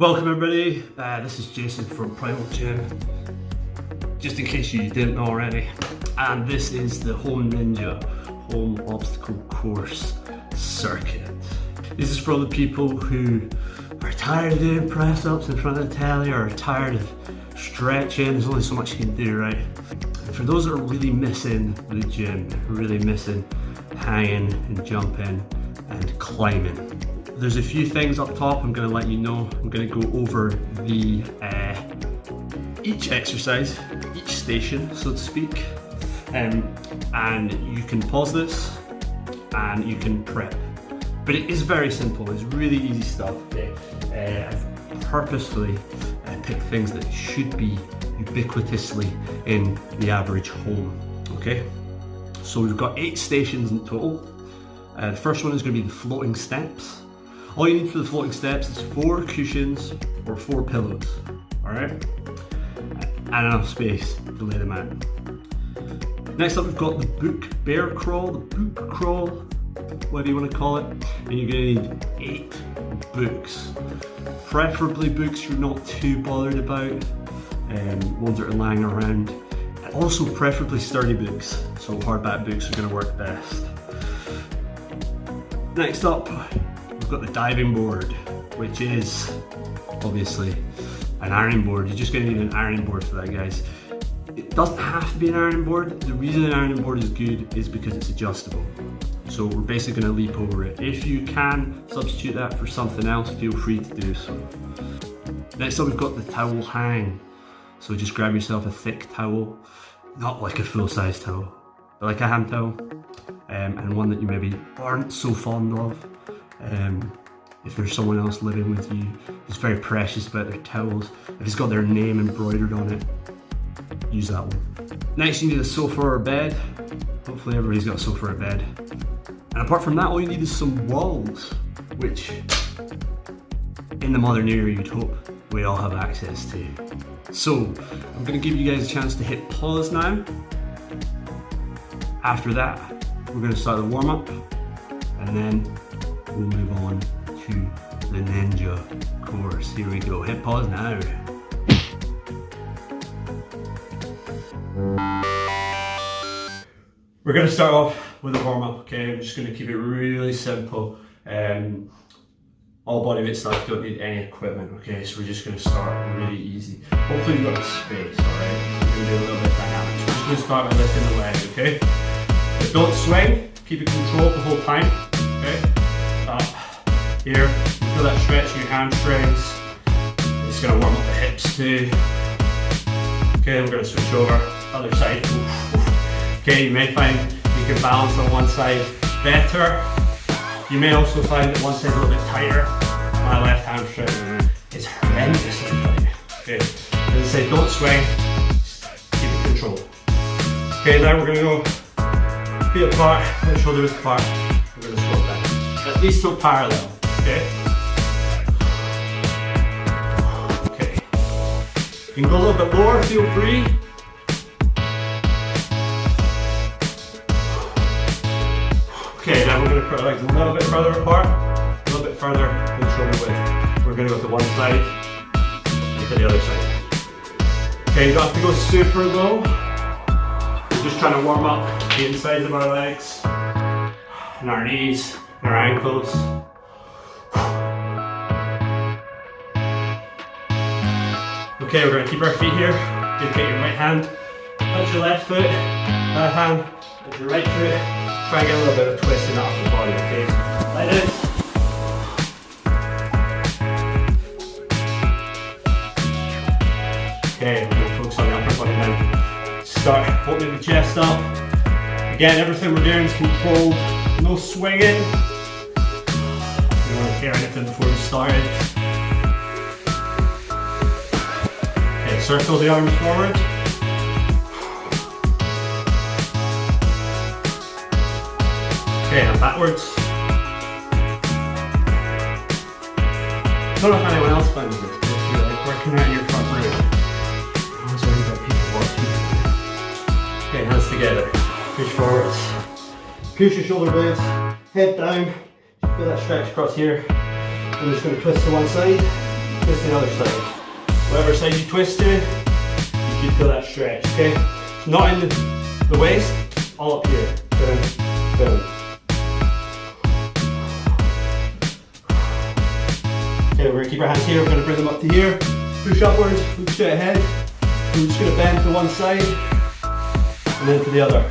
Welcome everybody, this is Jason from Primal Gym, just in case you didn't know already, and this is the Home Ninja Home Obstacle Course Circuit. This is for all the people who are tired of doing press-ups in front of the telly or are tired of stretching. There's only so much you can do, right? And for those that are really missing the gym, really missing hanging and jumping and climbing, there's a few things up top I'm going to let you know. I'm going to go over the each exercise, each station, so to speak, and you can pause this and you can prep. But it is very simple. It's really easy stuff. Okay? I've purposefully picked things that should be ubiquitously in the average home. Okay, so we've got 8 stations in total. The first one is going to be the floating steps. All you need for the floating steps is 4 cushions or 4 pillows, all right? And enough space to lay them out. Next up, we've got the book bear crawl, the book crawl, whatever you want to call it. And you're going to need 8 books. Preferably books you're not too bothered about, ones that are lying around. And also preferably sturdy books, so hardback books are going to work best. Next up, we've got the diving board, which is obviously an ironing board. You're just going to need an ironing board for that, guys. It doesn't have to be an ironing board. The reason an ironing board is good is because it's adjustable. So we're basically going to leap over it. If you can substitute that for something else, feel free to do so. Next up, we've got the towel hang. So just grab yourself a thick towel, not like a full-size towel, but like a hand towel, and one that you maybe aren't so fond of. If there's someone else living with you who's very precious about their towels, if it's got their name embroidered on it, use that one. Next, you need a sofa or a bed. Hopefully everybody's got a sofa or a bed. And apart from that, all you need is some walls, which in the modern era you'd hope we all have access to. So I'm going to give you guys a chance to hit pause now. After that, we're going to start the warm-up, and then we'll move on to the Ninja course. Here we go. Hit pause now. We're going to start off with a warm-up, okay? I'm just going to keep it really simple. All body weight stuff, you don't need any equipment, okay? So we're just going to start really easy. Hopefully you've got a space, alright? We're going to do a little bit dynamic. So we're just going to start by lifting the leg, okay? But don't swing, keep it controlled the whole time, okay? Here, you feel that stretch in your hamstrings. It's going to warm up the hips too. Okay, we're going to switch over, other side. Okay, you may find you can balance on one side better. You may also find that one side's a little bit tighter. My left hamstring is horrendously tight. Okay, as I say, don't swing, just keep it controlled. Okay, now we're going to go feet apart, let shoulder width apart. We're going to squat down. At least still parallel. Okay. Okay. You can go a little bit lower, feel free. Okay, now we're going to put our legs a little bit further apart, a little bit further than shoulder width. We're going to go to one side and to the other side. Okay, you don't have to go super low. We're just trying to warm up the insides of our legs and our knees and our ankles. Okay, we're going to keep our feet here. Just get your right hand, touch your left foot, left hand, touch your right foot. Try and get a little bit of twist in the upper body, okay? Like this. Okay, we're going to focus on the upper body now. Start opening the chest up. Again, everything we're doing is controlled. No swinging. You don't want to hear anything before we started. Okay, circle the arms forward. Okay, now backwards. I don't know if anyone else finds this, but if you're like working out your front room, I always worry about people watching. Okay, hands together. Push forwards. Push your shoulder blades. Head down. Feel that stretch across here. I'm just going to twist to one side. twist the other side. Whatever side you twist to, you can feel that stretch, okay? Not in the waist, all up here. Boom, boom. Okay, we're gonna keep our hands here, we're gonna bring them up to here. Push upwards, look straight ahead. We're just gonna bend to one side, and then to the other.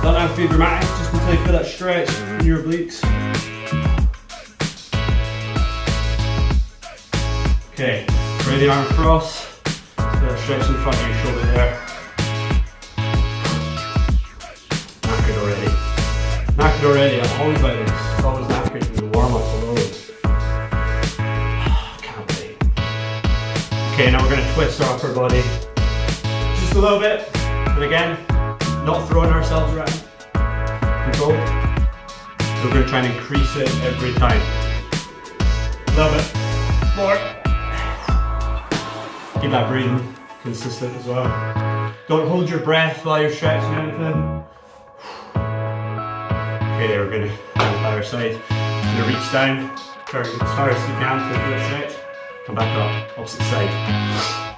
Don't have to be dramatic, just until you feel that stretch in your obliques. Okay, bring the arm across, feel that stretch in front of your shoulder there. Knackered already. Knackered already, I'm always like this. It's always knackered in the warm-ups alone. Can't wait. Okay, now we're going to twist our upper body. Just a little bit, and again, not throwing ourselves around. Control. So we're going to try and increase it every time. A little bit more. Keep that breathing consistent as well. Don't hold your breath while you're stretching anything. Okay, we're going to hand by our side. We're going to reach down, turn as far as you can to the stretch. Come back up, opposite side.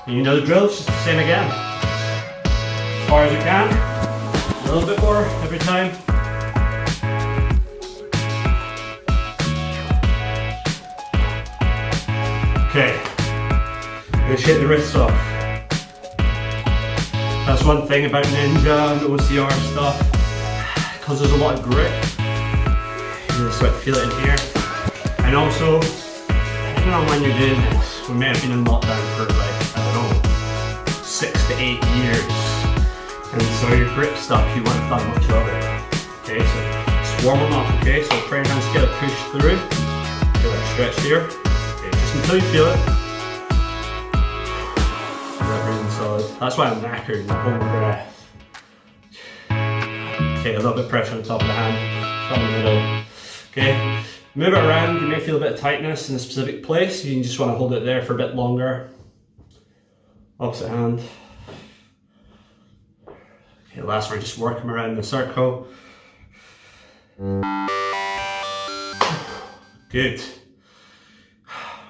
And you know the drill, it's just the same again. As far as you can. A little bit more every time. Okay, I'm going to shake the wrists off. That's one thing about Ninja and OCR stuff, because there's a lot of grip. You really sort of feel it in here. And also, depending on when you're doing this, we may have been in lockdown for like, I don't know, 6 to 8 years. And so your grip stuff, you won't have done much of it. Okay, so just warm them up, okay? So pray your hands get a push through. Feel that stretch here. Okay, just until you feel it. That breathing solid. That's why I'm knackered, hold my breath. Okay, a little bit of pressure on the top of the hand, from the middle. Okay, move it around, you may feel a bit of tightness in a specific place. You just want to hold it there for a bit longer. Opposite hand. Okay, last one, just work them around the circle. Good.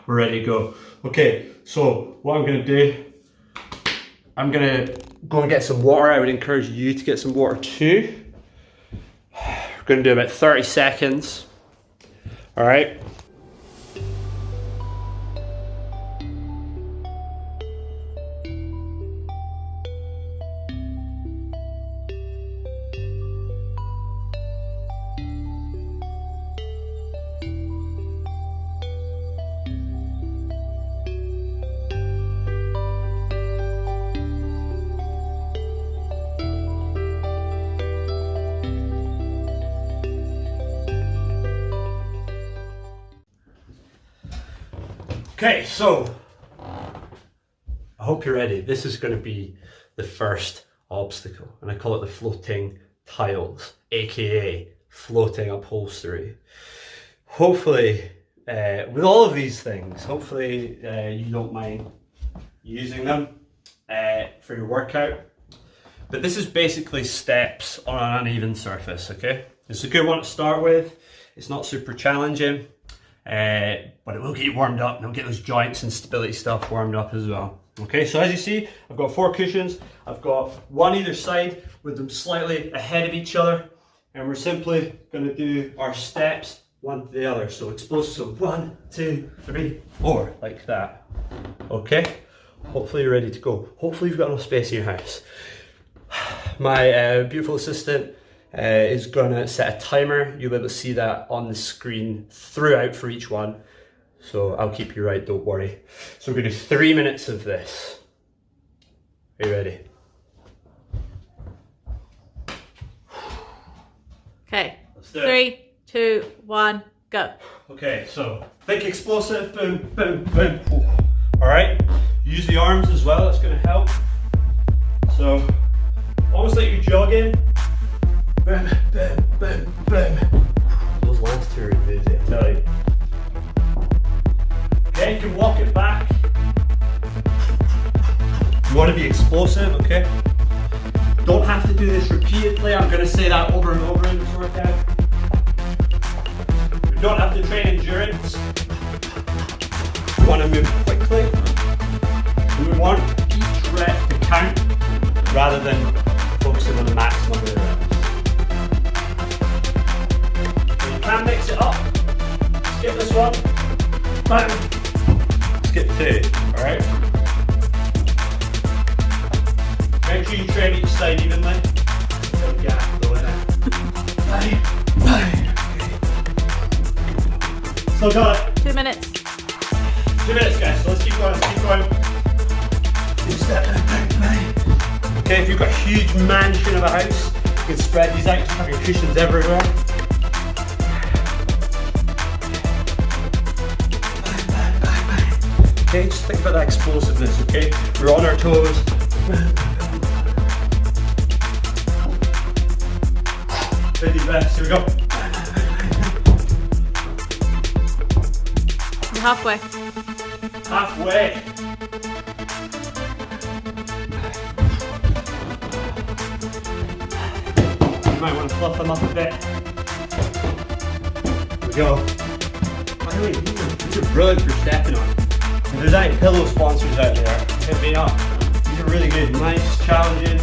We're ready to go. Okay, so what I'm going to do, I'm going to go and get some water. I would encourage you to get some water too. We're going to do about 30 seconds. All right. Okay, so I hope you're ready. This is going to be the first obstacle, and I call it the floating tiles, aka floating upholstery. Hopefully, with all of these things, hopefully you don't mind using them for your workout. But this is basically steps on an uneven surface, okay? It's a good one to start with. It's not super challenging. But it will get you warmed up and it'll get those joints and stability stuff warmed up as well. Okay, so as you see, I've got 4 cushions. I've got one either side with them slightly ahead of each other, and we're simply going to do our steps one to the other. So explosive, so 1, 2, 3, 4, like that. Okay, hopefully you're ready to go. Hopefully you've got enough space in your house. My beautiful assistant is gonna set a timer. You'll be able to see that on the screen throughout for each one. So I'll keep you right, don't worry. So we're gonna do 3 minutes of this. Are you ready? Okay, 3, 2, 1, go. Okay, so think explosive, boom, boom, boom. All right, use the arms as well, that's gonna help. So almost like you're jogging. Boom, boom, boom, boom. Those last two are busy, I tell you. Okay, you can walk it back. You want to be explosive, okay? Don't have to do this repeatedly. I'm going to say that over and over in this workout. You don't have to train endurance. You want to move quick. quickly. We want each rep to count rather than focusing on the maximum of the reps. So you can mix it up. Skip this one. Bang. Skip 2. Alright? Make sure you train each side evenly. Don't gap though, innit? Bang. Bang. Still got it. 2 minutes. 2 minutes, guys. So let's keep going. Let's keep going. Step, bang, bang. Okay, if you've got a huge mansion of a house, you can spread these out. You have your cushions everywhere. Bang, bang, bang, bang. Okay, just think about that explosiveness. Okay, we're on our toes. 50 breaths. Here we go. You're halfway. Halfway. You might want to fluff them up a bit. Here we go. By the way, these are brilliant for stepping on. If there's any pillow sponsors out there, hit me up. These are really good. Nice, challenging.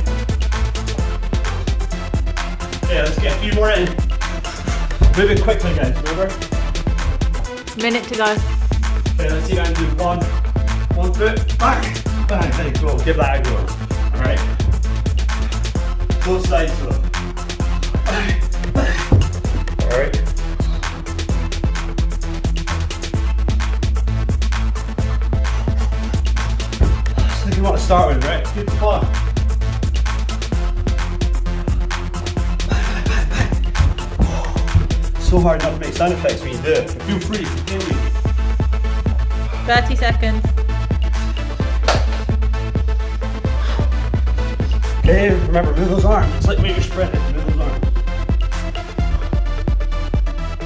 Okay, let's get a few more in. Moving quickly, guys, remember? Minute to go. Okay, let's see if I can do one foot, bang, bang, there you go, give that a go. Alright. Both sides though. Bang, bang. Alright. So you want to start with, right? Good fun. So hard not to make sound effects when you do it. Feel free, continue. 30 seconds. Okay, remember, move those arms. It's like when you're sprinting, move those arms.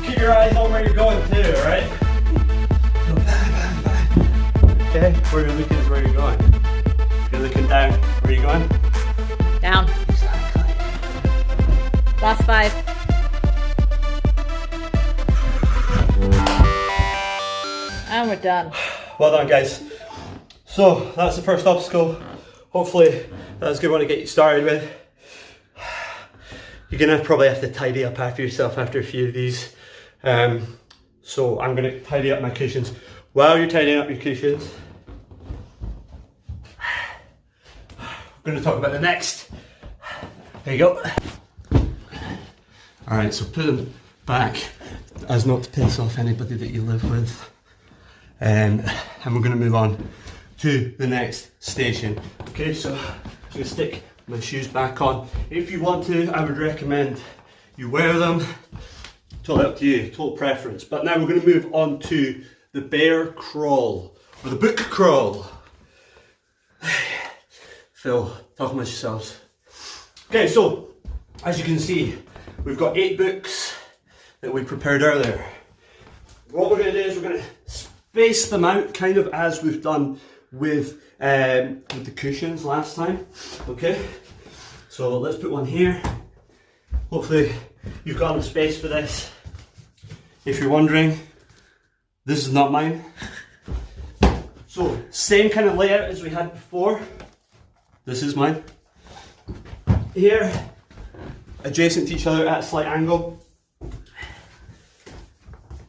Keep your eyes on where you're going too, alright? Go bang, bang, bang. Okay, where you're looking is where you're going. If you're looking down, where are you going? Down. Exactly. Last 5. And we're done. Well done, guys. So that's the first obstacle. Hopefully that's a good one to get you started with. You're gonna probably have to tidy up after yourself after a few of these. So I'm gonna tidy up my cushions. While you're tidying up your cushions, we're gonna talk about the next. There you go. All right, so put them back as not to piss off anybody that you live with. And we're going to move on to the next station. Okay, so I'm going to stick my shoes back on. If you want to, I would recommend you wear them. Totally up to you, total preference. But now we're going to move on to the bear crawl, or the book crawl. Phil, talk amongst yourselves. Okay, so as you can see, we've got 8 books that we prepared earlier. What we're going to do is we're going to space them out kind of as we've done with the cushions last time. Okay, so let's put one here. Hopefully you've got enough space for this. If you're wondering, this is not mine. So same kind of layout as we had before. This is mine. Here, adjacent to each other at a slight angle.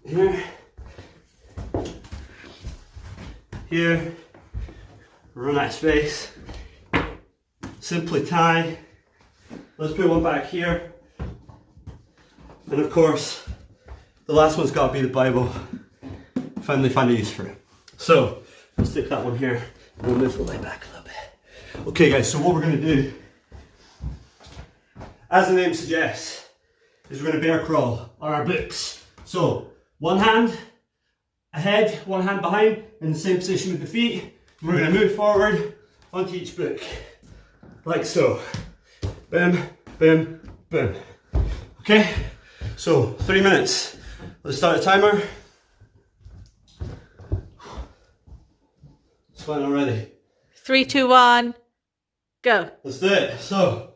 Here. Here, run out of space, simply tie. Let's put one back here. And of course, the last one's got to be the Bible. Finally find a use for it. So, we'll stick that one here, and we'll move the light back a little bit. Okay guys, so what we're going to do, as the name suggests, is we're going to bear crawl on our books. So, one hand ahead, one hand behind, in the same position with the feet. We're going to move forward onto each book, like so. Boom, boom, boom. Okay, so 3 minutes. Let's start the timer. It's fine already. 3, 2, 1, go. Let's do it. So,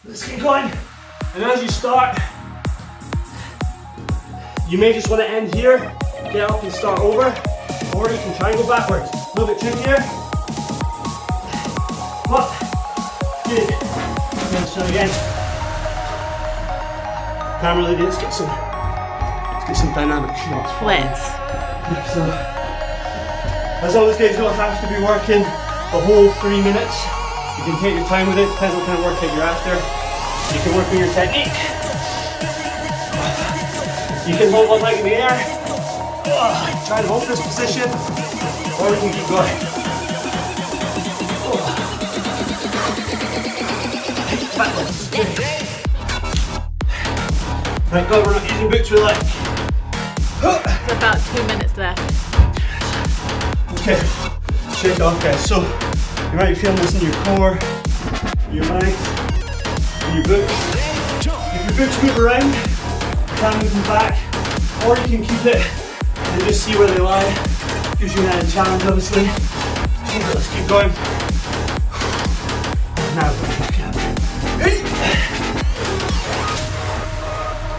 let's get going. And as you start, you may just want to end here, get up and start over. Or you can try and go backwards. A little bit trickier. Up. Good. And so again. Camera lady, let's get some dynamic shots. Let's. So, as always guys, you don't have to be working the whole 3 minutes. You can take your time with it, depends what kind of workout you're after. You can work on your technique. You can hold one leg in the air. Try and hold this position, or you can keep going. Backwards. Thank God we're not using boots we like. It's about 2 minutes left. Okay, shake off guys. So you might be feeling this in your core, your legs, your boots. If your boots move around, you can move them back, or you can keep it and just see where they lie. Gives you an added challenge obviously. Okay, let's keep going. Now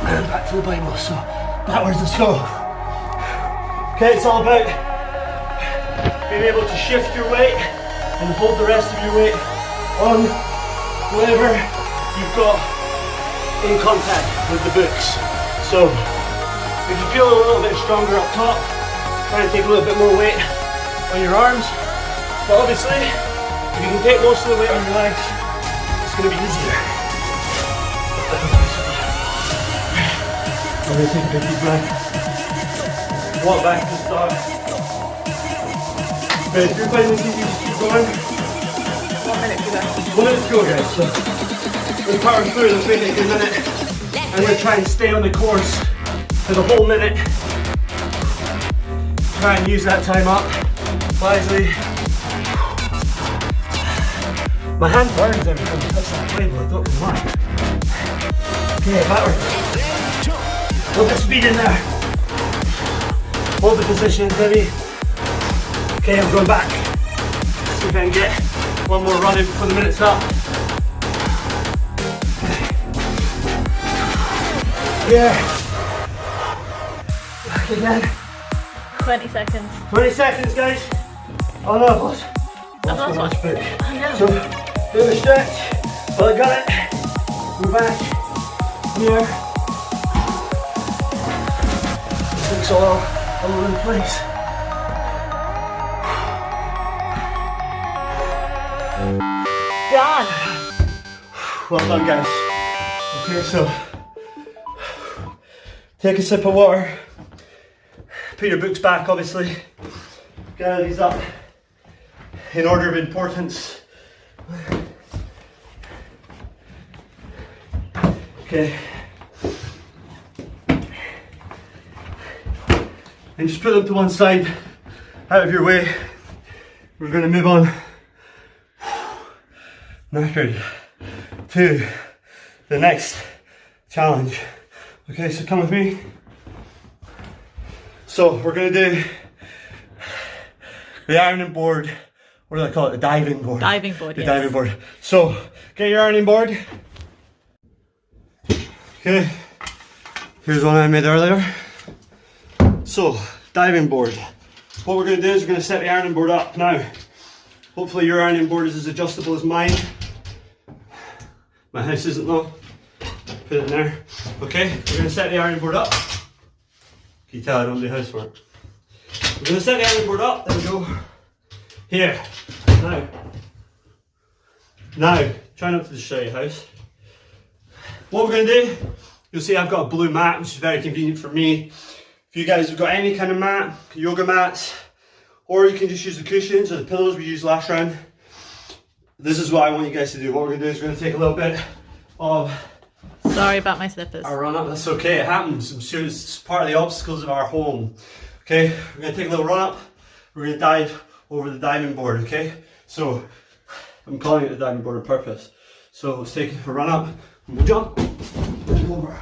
and back to the Bible. So backwards, let's go. Okay, it's all about being able to shift your weight and hold the rest of your weight on whatever you've got in contact with the books. So if you feel a little bit stronger up top, try and take a little bit more weight on your arms. But obviously, if you can take most of the weight on your legs, it's going to be easier. I'm going to take a big deep breath. Walk back to the start. Okay, if you're finding this easy, just keep going. 1 minute to go. 1 minute to go guys, so we'll power through this maybe a good minute. I'm going to try and stay on the course for the whole minute. Try and use that time up wisely. My hand burns every time I touch that table, I don't know why. Okay, backwards. Hold the speed in there. Hold the position, baby. Okay, I'm going back. See if I can get one more run in before the minute's up. Yeah. Back again. 20 seconds. 20 seconds, guys. Oh no, I've lost my last book. So, do the stretch. Well, I got it. Move back. Here. It's all over the place. Done. Well done, guys. Okay, so take a sip of water. Put your books back, obviously. Gather these up in order of importance. Okay. And just put them to one side, out of your way. We're going to move on. Knackered to the next challenge. Okay, so come with me. So we're going to do the ironing board. What do I call it? The diving board. Diving board, The yes. diving board. So get your ironing board. Okay. Here's one I made earlier. So, diving board. What we're going to do is we're going to set the ironing board up. Now, hopefully your ironing board is as adjustable as mine. My house isn't though. Put it in there. Okay, we're going to set the ironing board up. Can you tell I don't do housework? We're going to set the ironing board up. There we go. Here. Now, try not to destroy your house. What we're going to do, you'll see I've got a blue mat, which is very convenient for me. If you guys have got any kind of mat, yoga mats, or you can just use the cushions or the pillows we used last round. This is what I want you guys to do. What we're going to do is we're going to take a little bit of Sorry about my slippers. a run up. That's okay, it happens. I'm sure it's part of the obstacles of our home. Okay, we're going to take a little run up. We're going to dive over the diving board, okay? So, I'm calling it the diving board on purpose. So let's take a run up and we'll jump over.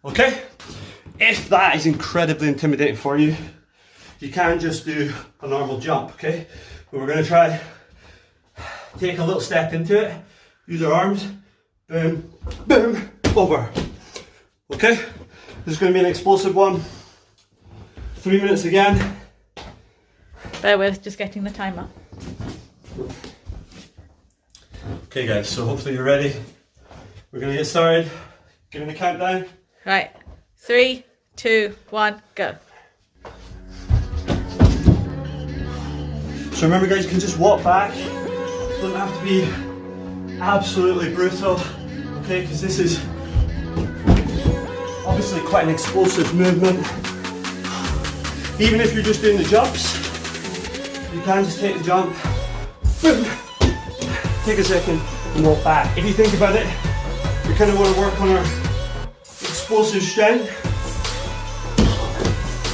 Okay? If that is incredibly intimidating for you, you can just do a normal jump, okay? But we're going to try take a little step into it, use our arms, boom, boom, over. Okay? This is going to be an explosive one. 3 minutes again. Bear with, just getting the timer. Okay guys, so hopefully you're ready. We're gonna get started. Giving the countdown. Right, 3, 2, 1, go. So remember guys, you can just walk back. Doesn't have to be absolutely brutal, okay, because this is obviously quite an explosive movement. Even if you're just doing the jumps, you can just take the jump, boom, take a second and walk back. If you think about it, we kind of want to work on our explosive strength.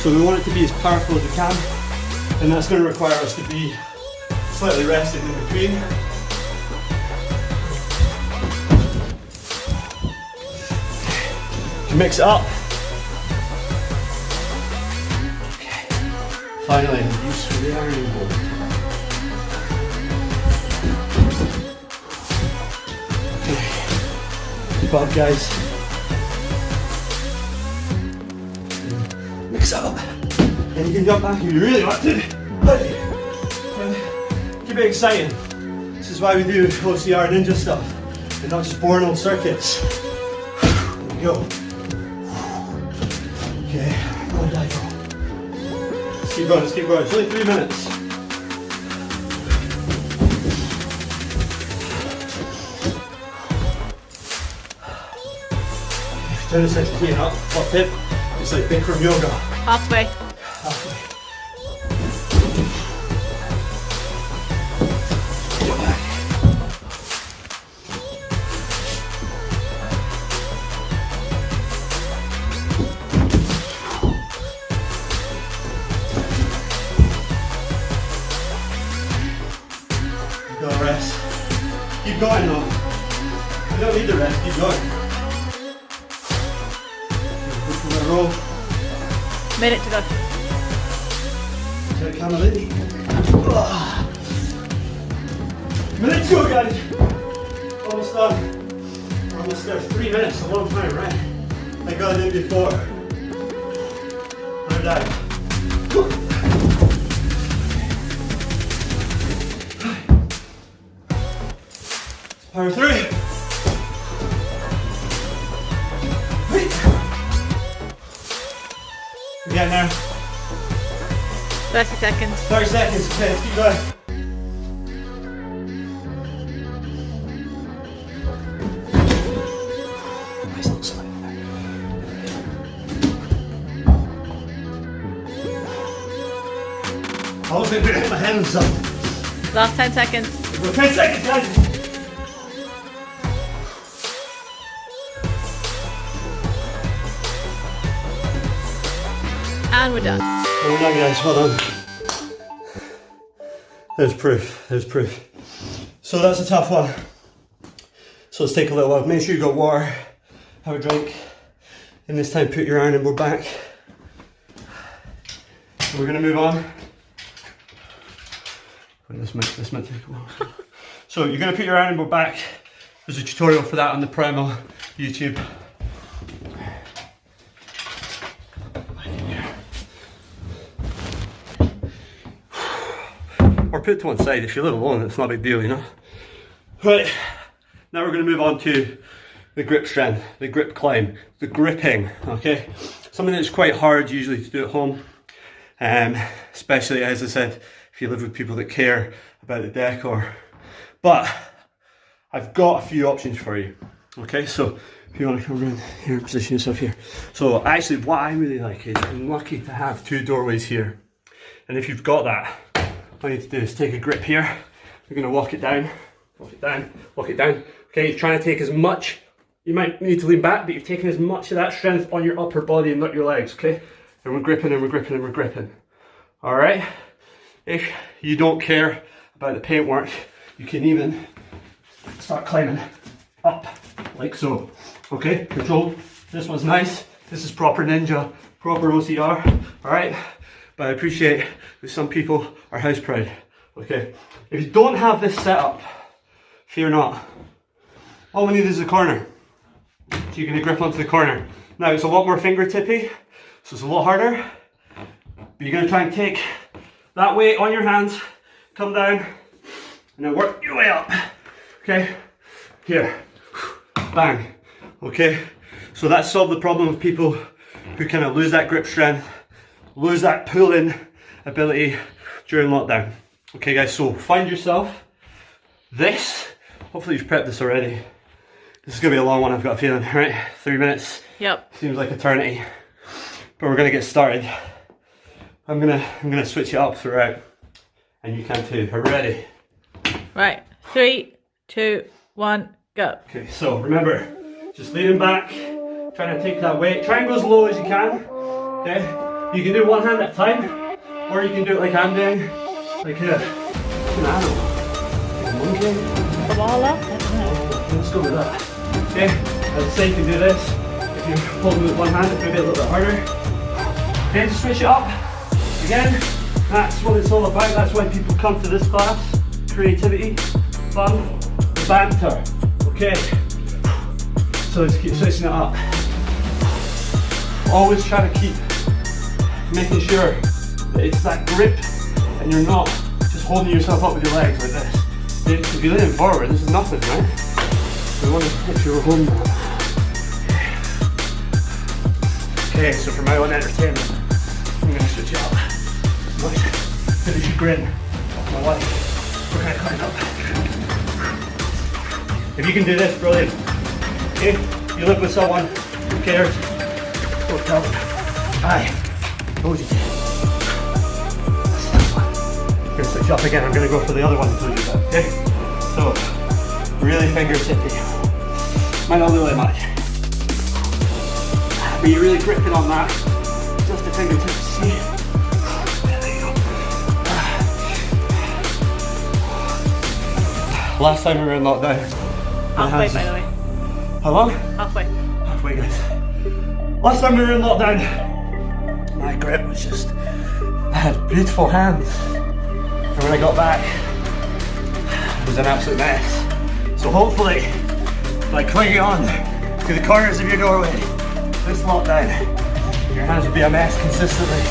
So we want it to be as powerful as we can, and that's going to require us to be slightly rested in between. Mix it up. Okay. Finally, use for the ironing board. Okay. Keep up, guys. Mix it up. And you can jump back if you really want to. Keep it exciting. This is why we do OCR ninja stuff and not just boring old circuits. There we go. Okay, one dive. Let's keep going, let's keep going. It's only 3 minutes. Turn this into clean up, top tip. It's like Bikram yoga. Halfway. Halfway. Go rest. Keep going though. You don't need the rest, keep going. Roll. Minute to go. Minute to go, guys. Almost done. Almost there. 3 minutes, a long time, right? I got it in before. I'm done. Power 3. We're getting there. 30 seconds. 30 seconds. Okay, let's keep going. Nice little slide there. I was going to put my hands up. Last 10 seconds. Well, 10 seconds, guys. And we're done. Well done, guys, well done. There's proof, there's proof. So that's a tough one. So let's take a little while. Make sure you got water, have a drink, and this time put your ironing board back. So we're gonna move on. Wait, this might take a while. So you're gonna put your ironing board back. There's a tutorial for that on the Primal YouTube. Or put it to one side. If you live alone, it's not a big deal, you know. Right, now we're going to move on to the grip strength, the grip climb, the gripping, okay? Something that's quite hard usually to do at home, especially, as I said, if you live with people that care about the decor. But I've got a few options for you, okay? So if you want to come around here and position yourself here. So actually what I really like is I'm lucky to have 2 doorways here. And if you've got that, all you need to do is take a grip here. You're going to walk it down, walk it down, walk it down. Okay, you're trying to take as much, you might need to lean back, but you're taking as much of that strength on your upper body and not your legs, okay? And we're gripping and we're gripping and we're gripping. All right? If you don't care about the paintwork, you can even start climbing up like so. Okay, control. This one's nice. This is proper ninja, proper OCR, all right? But I appreciate that some people are house proud, okay? If you don't have this set up, fear not. All we need is a corner. So you're gonna grip onto the corner. Now it's a lot more fingertippy, so it's a lot harder. But you're gonna try and take that weight on your hands, come down, and then work your way up. Okay, here, bang. Okay, so that solved the problem of people who kind of lose that grip strength, lose that pull-in ability during lockdown. Okay guys, so find yourself this. Hopefully you've prepped this already. This is gonna be a long one, I've got a feeling, right? 3 minutes. Yep. Seems like eternity. But we're gonna get started. I'm gonna switch it up throughout. And you can too. Are we ready? Right. 3, 2, 1, go. Okay, so remember, just leaning back, trying to take that weight. Try and go as low as you can. Okay? You can do one hand at a time, or you can do it like I'm doing. Like an animal. Like a monkey. Koala? I don't know. Let's go with that. Okay, as I say, you can do this. If you're holding with one hand, it may be a little bit harder. Okay, just switch it up. Again, that's what it's all about. That's why people come to this class. Creativity, fun, banter. Okay, so let's keep switching it up. Always try to keep making sure that it's that grip and you're not just holding yourself up with your legs like this. If you're leaning forward, this is nothing, right? We want to make sure we're holding that. Okay, so for my own entertainment, I'm going to switch it up. Nice. Finish your grin off my wife. We're going to climb up. If you can do this, brilliant. Okay, you live with someone, who cares? Go tell them. Aye, told you to. I'm going to switch up again. I'm going to go for the other one and told you that. Okay, so really finger tippy. Might not look like much, but you're really gripping on that. Just the fingertips, see? There you go. Last time we were in lockdown. Halfway, by the way. How long? Halfway. Halfway, guys. Last time we were in lockdown, my grip was just, I had beautiful hands. And when I got back, it was an absolute mess. So hopefully, by clinging on to the corners of your doorway, this lockdown, your hands will be a mess consistently.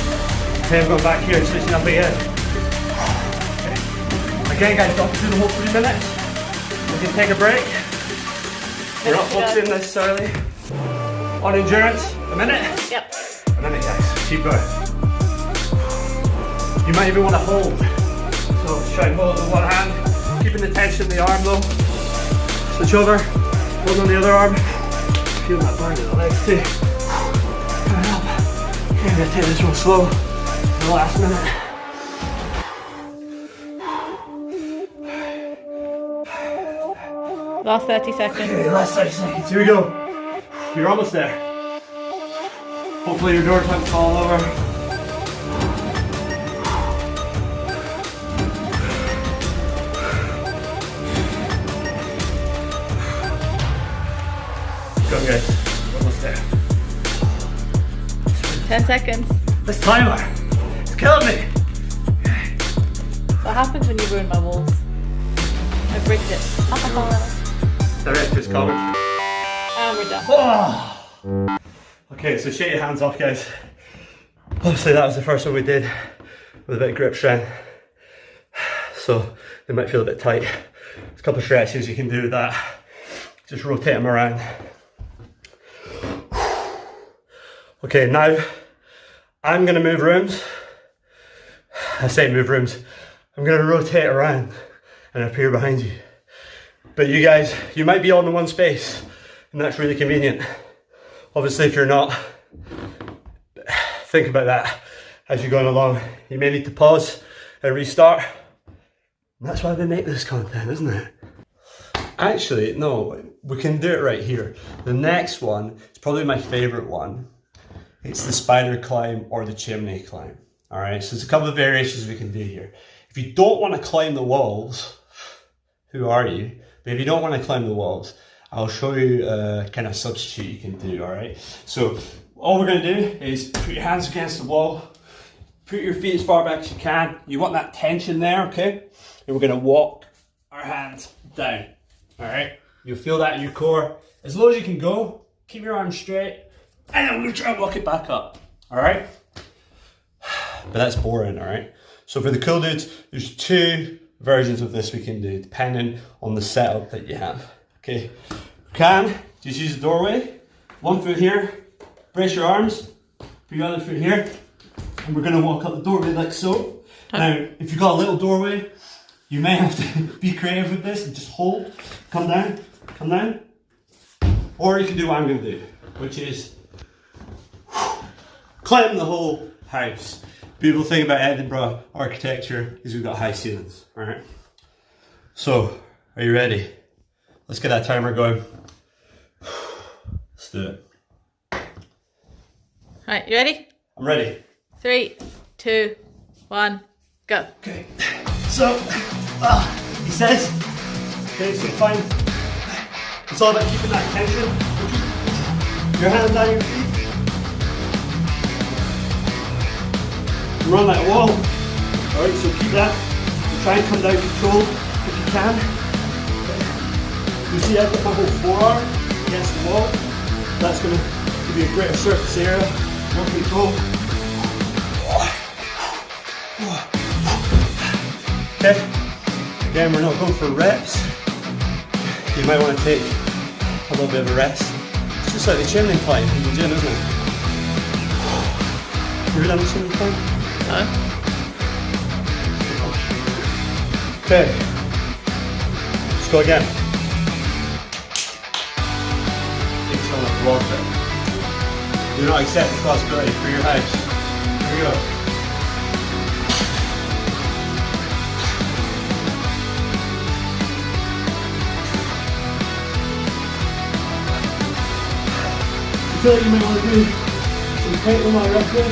Okay, I'm going back here and switching up again. Okay. Again guys, don't do the whole 3 minutes. We can take a break. We're not focusing necessarily on endurance. A minute? Yep. A minute guys, keep going. You might even want to hold. So try and hold it with one hand, keeping the tension in the arm though. Switch over, hold on the other arm. Feel that burn in the legs too. Coming up. Okay, I'm gonna take this real slow for the last minute. Last 30 seconds. Okay, last 30 seconds. Here we go. You're almost there. Hopefully your door doesn't fall over. Go guys. We're almost there. 10 seconds. This timer. It's killing me. What happens when you ruin my walls? I've rigged it. Director's comment. And we're done. Oh. Okay, so shake your hands off, guys. Obviously, that was the first one we did with a bit of grip strength. So they might feel a bit tight. There's a couple of stretches you can do with that. Just rotate them around. Okay, now I'm gonna move rooms. I say move rooms. I'm gonna rotate around and appear behind you. But you guys, you might be all in one space, and that's really convenient. Obviously, if you're not, think about that as you're going along. You may need to pause and restart. And that's why we make this content, isn't it? Actually, no, we can do it right here. The next one is probably my favorite one. It's the spider climb or the chimney climb. All right, so there's a couple of variations we can do here. If you don't want to climb the walls, who are you? But if you don't want to climb the walls, I'll show you a kind of substitute you can do, all right? So all we're gonna do is put your hands against the wall, put your feet as far back as you can. You want that tension there, okay? And we're gonna walk our hands down, all right? You'll feel that in your core. As low as you can go, keep your arms straight, and then we're gonna try and walk it back up, all right? but that's boring, all right? So for the cool dudes, there's 2 versions of this we can do, depending on the setup that you have, okay? Can just use the doorway, 1 foot here, brace your arms, put your other foot here, and we're gonna walk up the doorway like so. Now, if you've got a little doorway, you may have to be creative with this and just hold, come down, or you can do what I'm gonna do, which is climb the whole house. Beautiful thing about Edinburgh architecture is we've got high ceilings, all right? So, are you ready? Let's get that timer going. Let's do it. Right, you ready? I'm ready. 3, 2, 1, go. Okay, so, he says, okay, so fine. It's all about keeping that tension. Your hands down your feet. Run like a wall. Alright, so keep that. And try and come down control if you can. You see I've got my whole forearm against the wall. That's going to give you a greater surface area, more control. Okay, again we're not going for reps. You might want to take a little bit of a rest. It's just like the chimney climb in the gym, isn't it? You ever done the chimney climb? No. Okay, let's go again. It's on the floor bit. Do not accept responsibility for your house. Here we go. I feel like you might want to do some paint on my record.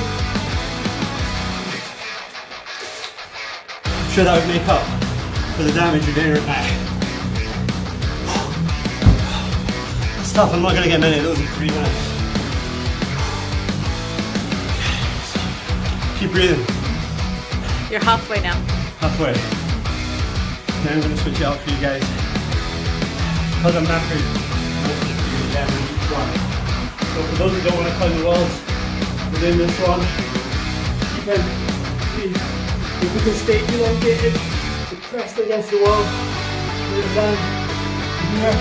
I'm sure that would make up for the damage you're doing right now. That's tough, I'm not going to get many of those in 3 minutes. Keep breathing. You're halfway now. Halfway. Now I'm going to switch it out for you guys. Because I'm knackered, I'm going to do it down in each one. So for those who don't want to climb the walls within this one, you can see if we can stay elongated, so pressed against the wall, put it down here.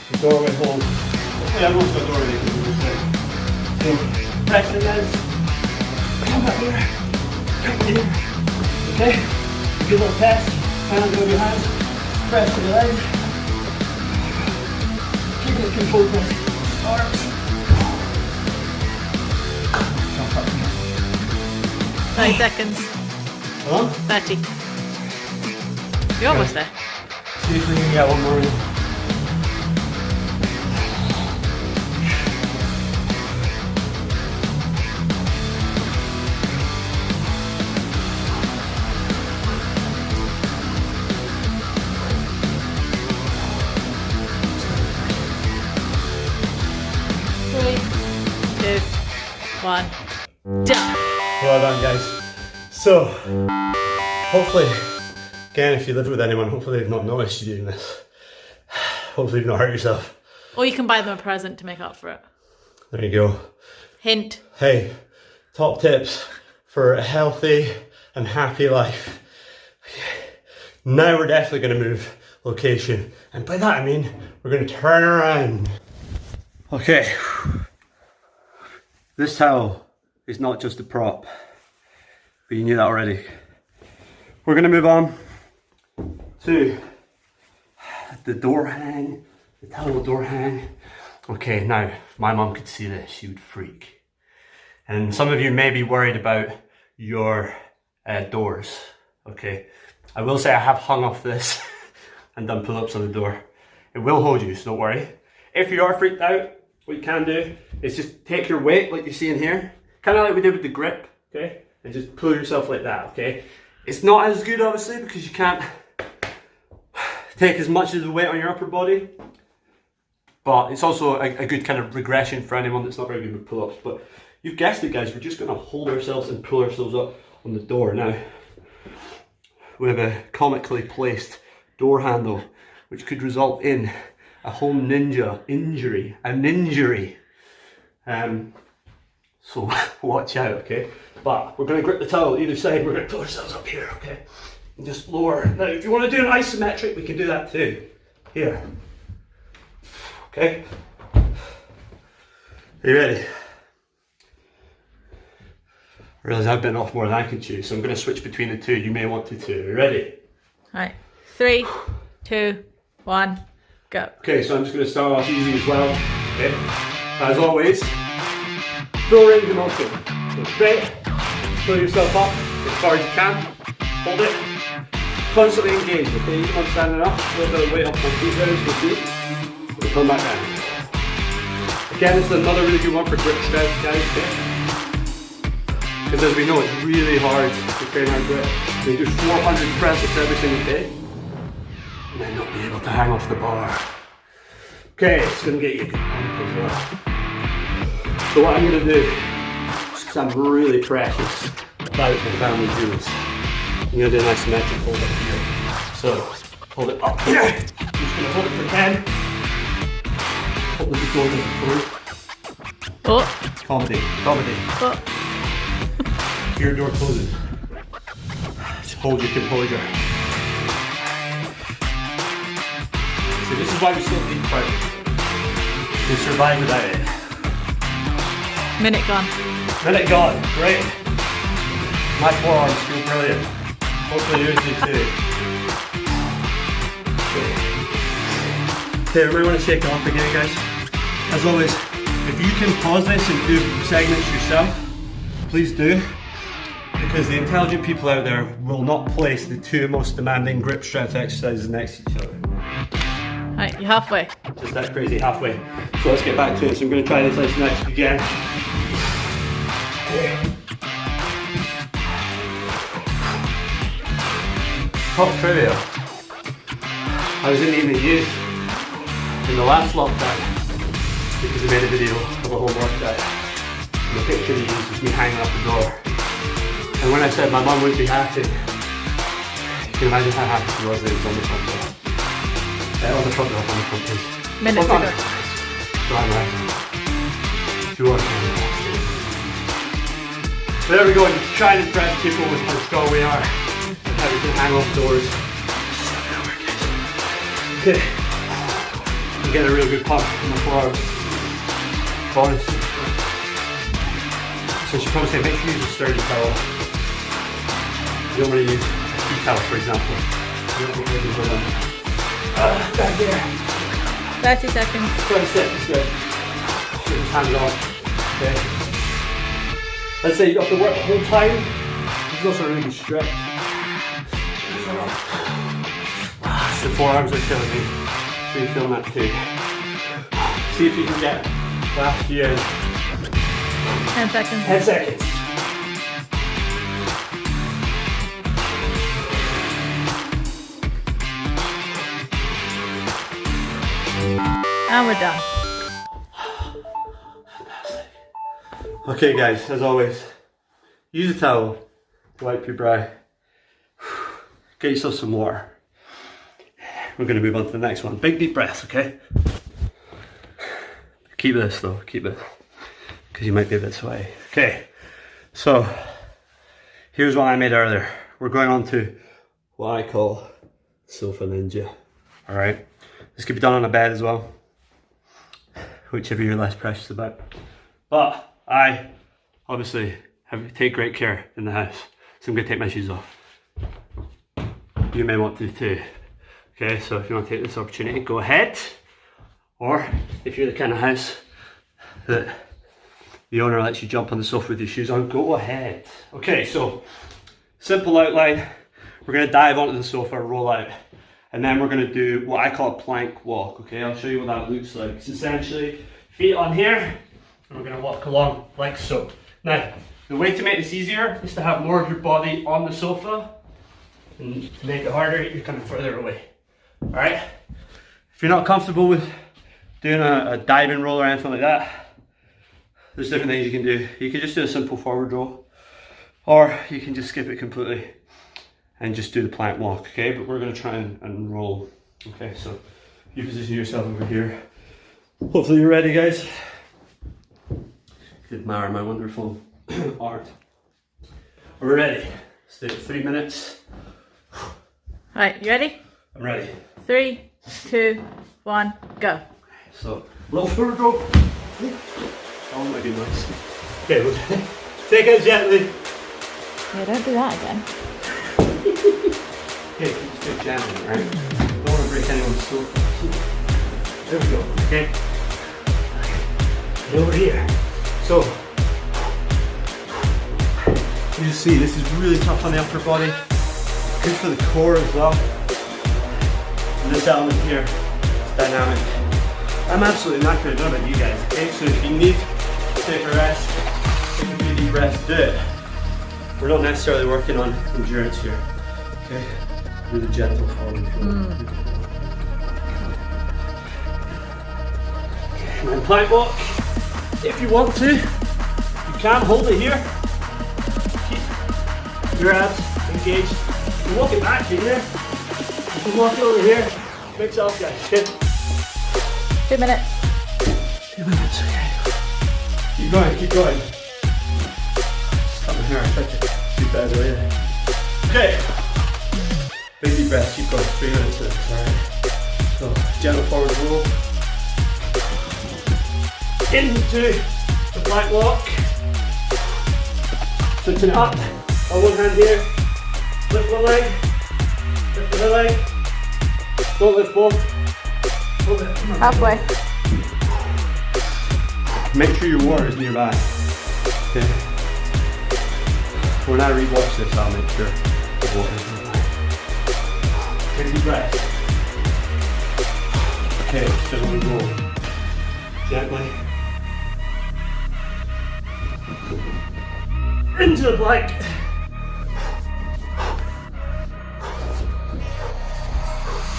The doorway hold. Hopefully everyone's got a doorway they can do this thing. So, press your legs. Come back here. Come here. Okay? Do a little test. Hands over your hands. Press to the legs. Keep it controlled with arms. Jump up here. 30 seconds. Hold on. 30. You're almost there. See if we can get one more in. One. Done. Well done, guys. So, hopefully, again, if you live with anyone, hopefully they've not noticed you doing this. Hopefully you've not hurt yourself. Or you can buy them a present to make up for it. There you go. Hint. Hey, top tips for a healthy and happy life. Now we're definitely going to move location. And by that I mean, we're going to turn around. Okay. This towel is not just a prop, but you knew that already. We're going to move on to the door hang, the towel door hang. Okay, now, if my mum could see this, she would freak. And some of you may be worried about your doors, okay? I will say I have hung off this and done pull-ups on the door. It will hold you, so don't worry. If you are freaked out, what you can do is just take your weight like you're seeing here, kind of like we did with the grip, okay? And just pull yourself like that, okay? It's not as good, obviously, because you can't take as much of the weight on your upper body, But it's also a good kind of regression for anyone that's not very good with pull-ups. But you've guessed it, guys, we're just going to hold ourselves and pull ourselves up on the door. Now, we have a comically placed door handle, which could result in a home ninja injury, an injury. So watch out, okay? But we're going to grip the towel either side. We're going to pull ourselves up here, okay? And just lower. Now, if you want to do an isometric, we can do that too. Here. Okay? Are you ready? I realise I've been off more than I can chew, so I'm going to switch between the two. You may want to too. Are you ready? Right. 3, 2, 1, go. Okay, so I'm just going to start off easy as well. Okay? As always, full range of motion. So straight, pull yourself up as far as you can. Hold it. Constantly engage, okay? Even when standing up, a little bit of weight up my feet there, as you can see. We'll come back down. Again, this is another really good one for grip strength, guys, okay? Because as we know, it's really hard to train our grip. So you do 400 press-ups every single day, and then not be able to hang off the bar. Okay, it's going to get you a good pump as well. So what I'm going to do, because I'm really precious about the family jewels, I'm going to do an isometric hold up here. So, hold it up here. I'm just going to hold it for 10. Hold the door doesn't through. Oh. Comedy, comedy. Oh. Your door closes. Just hold your composure. So this is why we still eat protein. We survive without it. Minute gone. Minute gone, great. My forearms feel brilliant. Hopefully yours do too. Okay, remember when to shake it off again, guys? As always, if you can pause this and do segments yourself, please do. Because the intelligent people out there will not place the two most demanding grip strength exercises next to each other. Right, you're halfway. Just that crazy halfway. So let's get back to it. So I'm going to try this isometric again. Pop trivia. I was in the evening youth in the last lockdown because I made a video of a home workout. And the picture they used was me hanging up the door. And when I said my mum wouldn't be happy, you can imagine how happy she was that it was on the front door. On the front door, on the front page. Minute to go. Right. She was fantastic. There we go, just try and impress people with how strong we are and how we can hang off doors. Okay. I'm getting a real good pump in my forearms. Bonus. So she probably say make sure you use a sturdy towel. You don't want to use a tea towel, for example. You don't want to use one. Back there. 30 seconds. 20 seconds, good. Get his hands off. Okay. Let's say you got to work the whole time. This is also a really good stretch. The forearms are killing me. So you're feeling that too. See if you can get last few in. 10 seconds. 10 seconds. And we're done. Okay guys, as always, use a towel to wipe your brow. Get yourself some water. We're going to move on to the next one. Big deep breath, okay? Keep this though, keep it. Because you might be a bit sweaty. Okay, so here's what I made earlier. We're going on to what I call Sofa Ninja. Alright, this could be done on a bed as well. Whichever you're less precious about. But I obviously take great care in the house. So I'm going to take my shoes off. You may want to too. Okay, so if you want to take this opportunity, go ahead. Or if you're the kind of house that the owner lets you jump on the sofa with your shoes on, go ahead. Okay, so simple outline. We're going to dive onto the sofa, roll out. And then we're going to do what I call a plank walk. Okay, I'll show you what that looks like. It's essentially feet on here, and we're going to walk along like so. Now, the way to make this easier is to have more of your body on the sofa. And to make it harder, you're kind of further away. Alright? If you're not comfortable with doing a diving roll or anything like that, there's different things you can do. You can just do a simple forward roll, or you can just skip it completely and just do the plank walk, okay? But we're gonna try and roll. Okay, so you position yourself over here. Hopefully you're ready, guys. You can admire my wonderful art. Are we ready? Stay for 3 minutes. Right, you ready? I'm ready. 3, 2, 1, go. So, little forward roll. Oh, might be nice. Okay, we'll take it gently. Yeah, don't do that again. Okay, just do it gently, right? Don't want to break anyone's sofa. There we go, okay? Get over here. So, you just see, this is really tough on the upper body. Good for the core as well. And this element here is dynamic. I'm absolutely not going to know about you guys, okay? So if you need to take a rest, take a few deep breaths, do it. We're not necessarily working on endurance here, okay? Really gentle forward flow. And then plank walk. If you want to, you can hold it here. Keep your abs engaged. You can walk it back here. You can walk it over here. Mix it up, guys. Okay? 2 minutes. 2 minutes, okay. Keep going, keep going. Stop my hair, I tried to keep that earlier. Okay. Big deep breath, keep going. 3 minutes of this, alright? So, gentle forward roll. Into the plank walk. Switching it up. On one hand here. Lift one leg. Lift the other leg. Don't lift both. Hold it. Halfway. Make sure your water is nearby. Okay. When I rewatch this, I'll make sure the water is nearby. Take a deep breath. Okay, still on the roll. Gently. Into the plank.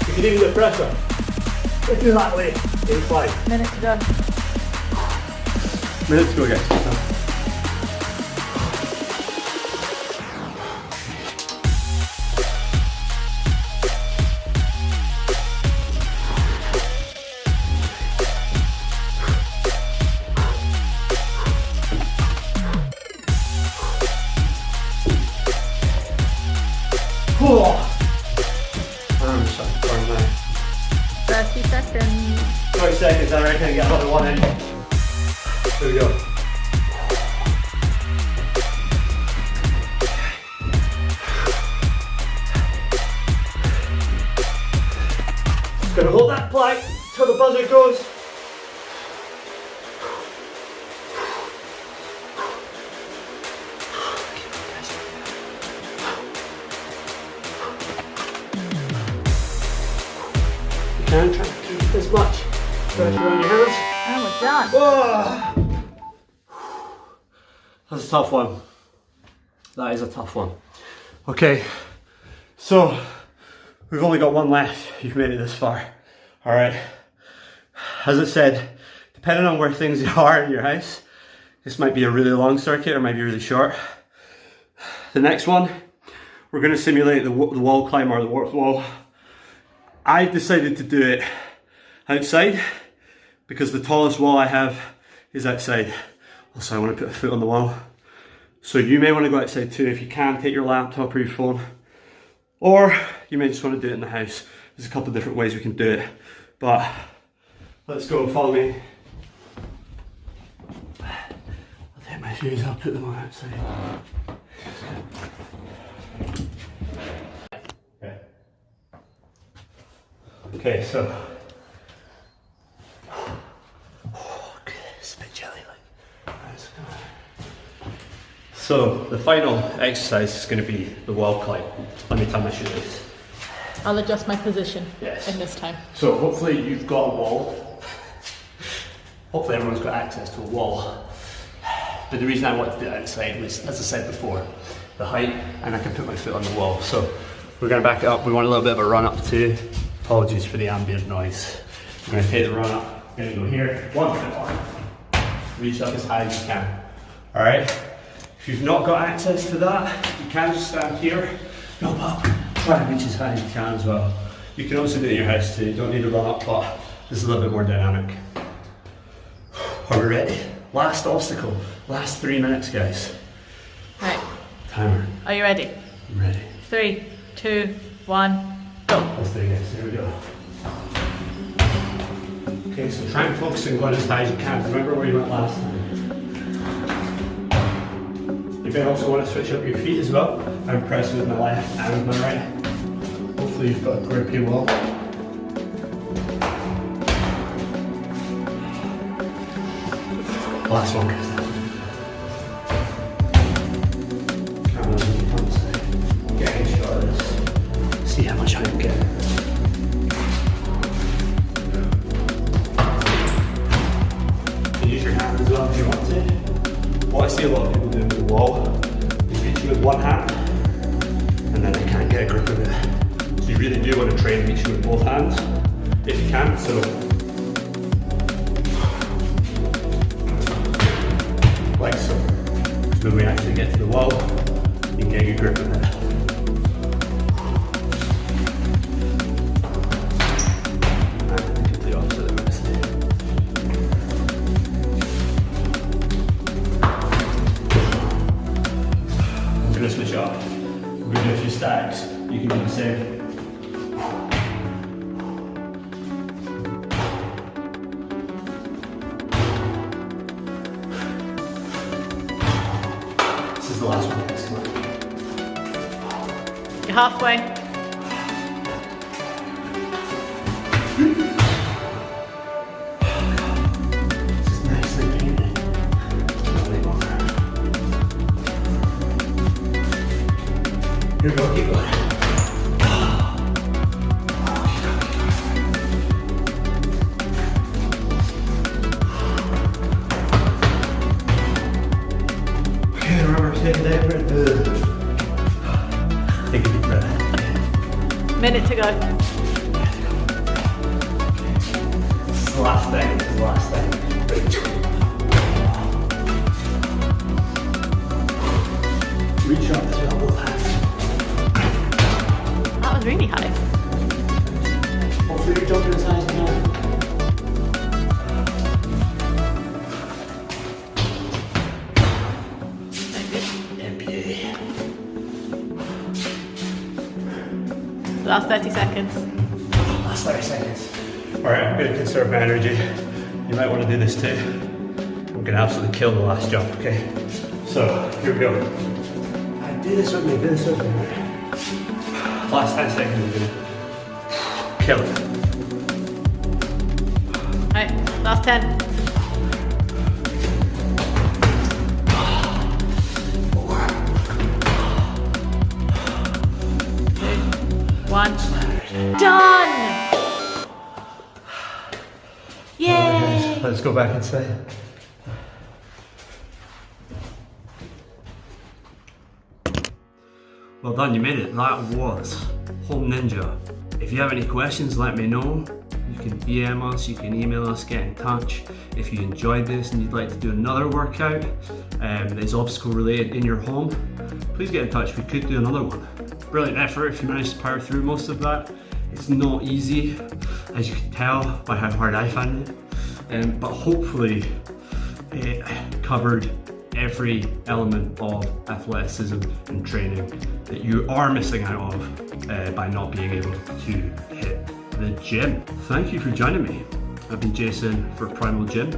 You can even get pressure. If you're that way, in plank. Minute to go. Minute to go, guys. I'm sorry, pardon me. 30 seconds. 30 seconds, I reckon I get another one in. Here we go. Just gonna hold that plank till the buzzer goes. And try to keep as much pressure on your hands. And we're done. Oh. That's a tough one. That is a tough one. Okay, so we've only got one left. You've made it this far. All right. As I said, depending on where things are in your house, this might be a really long circuit or might be really short. The next one, we're going to simulate the wall climb or the warped wall. I've decided to do it outside because the tallest wall I have is outside. Also, I want to put a foot on the wall. So you may want to go outside too. If you can, take your laptop or your phone. Or you may just want to do it in the house. There's a couple of different ways we can do it. But let's go, follow me. I'll take my shoes, I'll put them on outside. Okay, so it's a bit jelly like. So the final exercise is going to be the wall climb. Let me tie my shoes. I'll adjust my position Yes. in this time. So hopefully you've got a wall. Hopefully everyone's got access to a wall. But the reason I wanted to do it outside was, as I said before, the height, and I can put my foot on the wall. So we're going to back it up. We want a little bit of a run up too. Apologies for the ambient noise. I'm going to take the run up. You're gonna go here, 1 foot on. Reach up as high as you can. All right? If you've not got access to that, you can just stand here, jump up, try and reach as high as you can as well. You can also do it in your house too, you don't need to run up, but this is a little bit more dynamic. Are we ready? Last obstacle, last 3 minutes, guys. Right. Timer. Are you ready? I'm ready. 3, 2, 1, go. Let's do this, here we go. Okay, so try and focus on going as high as you can. Remember where you went last time. You may also want to switch up your feet as well. I'm pressing with my left and with my right. Hopefully you've got a grippy wall. Last one, guys. Get a shot of this. See how much I can get. You can use your hand as well if you want to. What I see a lot of people doing with the wall is reaching with one hand and then they can't get a grip of it. So you really do want to train reaching with both hands if you can. So like so. So when we actually get to the wall, you can get a grip of it. Switch up. We're going to do a few stacks. You can do the same. This is the last one, guys. Come on. You're halfway. This is nicely painted. Here we go, keep going. Okay, remember to take a deep breath. Take a deep breath. Minute to go. This is the last thing, this is the last thing. Reach up as well, both hands. That was really high. Hopefully you're jumping as high as you can. NBA. Last 30 seconds. Last 30 seconds. Alright, I'm going to conserve my energy. You might want to do this too. I'm going to absolutely kill the last jump, okay? So, here we go. Do this with me, do this with me. Last 10 seconds, we're gonna kill it. Right, last 10. 2, 1. Done! Yay! Let's go back inside. Well done, you made it. That was Home Ninja. If you have any questions, let me know. You can DM us, you can email us, get in touch. If you enjoyed this and you'd like to do another workout that is obstacle related in your home, please get in touch. We could do another one. Brilliant effort if you managed to power through most of that. It's not easy, as you can tell by how hard I found it, but hopefully it covered every element of athleticism and training that you are missing out of by not being able to hit the gym. Thank you for joining me. I've been Jason for Primal Gym.